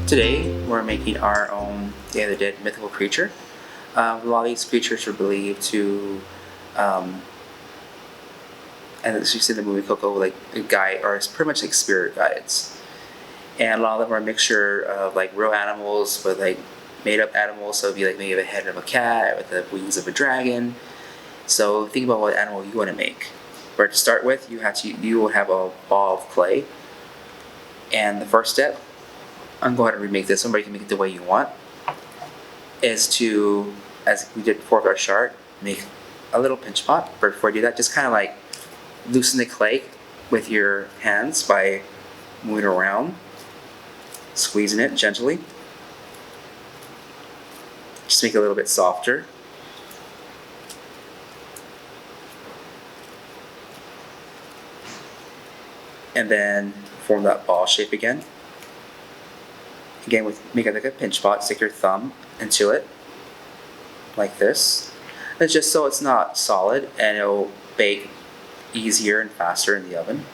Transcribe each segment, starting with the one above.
Today we're making our own Day of the Dead mythical creature. A lot of these creatures are believed to, and as you see in the movie Coco, like a guide, or it's pretty much like spirit guides. And a lot of them are a mixture of like real animals with like made up animals, so it'd be like maybe the head of a cat with the wings of a dragon. So think about what animal you want to make. Where to start with, you will have a ball of clay. And the first step, I'm going to go ahead and remake this one, but you can make it the way you want, is to, as we did before with our shard, make a little pinch pot. But before you do that, just kind of like loosen the clay with your hands by moving it around, squeezing it gently. Just make it a little bit softer. And then form that ball shape again. Again, make it like a pinch pot. Stick your thumb into it, like this. And just so it's not solid, and it'll bake easier and faster in the oven.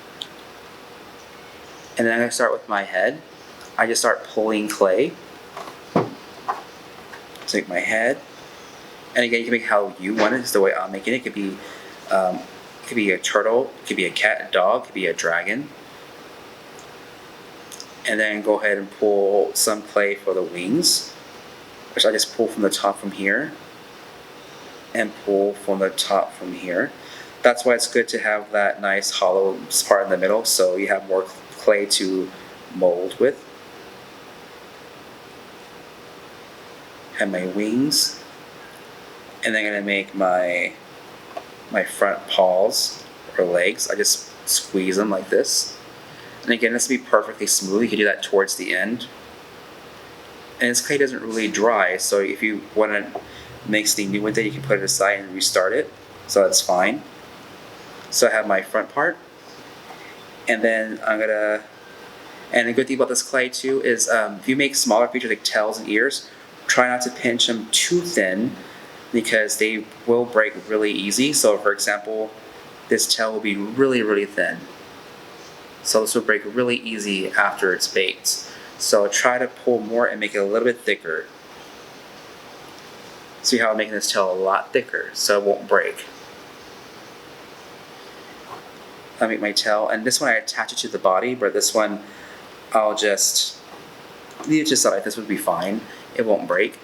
And then I'm going to start with my head. I just start pulling clay. Take my head, and again, you can make how you want it. It's the way I'm making it. It could be a turtle, it could be a cat, a dog, it could be a dragon. And then go ahead and pull some clay for the wings, which I just pull from the top from here, and pull from the top from here. That's why it's good to have that nice hollow part in the middle, so you have more clay to mold with. Have my wings, and then I'm gonna make my front paws or legs. I just squeeze them like this. And again, this will be perfectly smooth. You can do that towards the end. And this clay doesn't really dry, so if you want to mix the new with it, you can put it aside and restart it. So that's fine. So I have my front part, and then and the good thing about this clay too is if you make smaller features like tails and ears, try not to pinch them too thin because they will break really easy. So for example, this tail will be really, really thin. So this will break really easy after it's baked. So try to pull more and make it a little bit thicker. See how I'm making this tail a lot thicker so it won't break. I'll make my tail, and this one I attach it to the body, but this one I'll just leave it just like this would be fine. It won't break.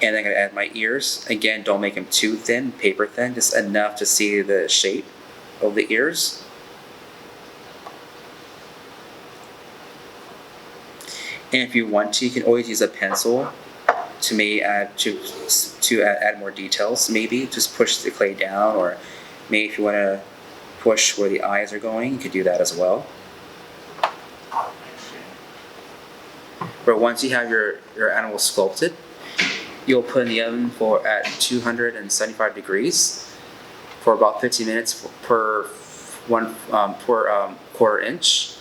And then I'm going to add my ears. Again, don't make them too thin, paper thin, just enough to see the shape of the ears. And if you want to, you can always use a pencil to maybe add more details. Maybe just push the clay down, or maybe if you want to push where the eyes are going, you could do that as well. But once you have your animal sculpted, you'll put in the oven at 275 degrees for about 15 minutes per quarter inch.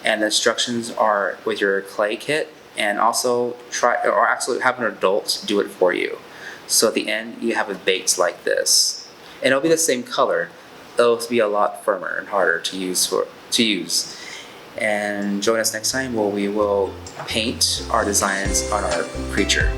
And the instructions are with your clay kit, and also actually have an adult do it for you. So at the end, you have it baked like this, and it'll be the same color. It'll be a lot firmer and harder to use. And join us next time where we will paint our designs on our creature.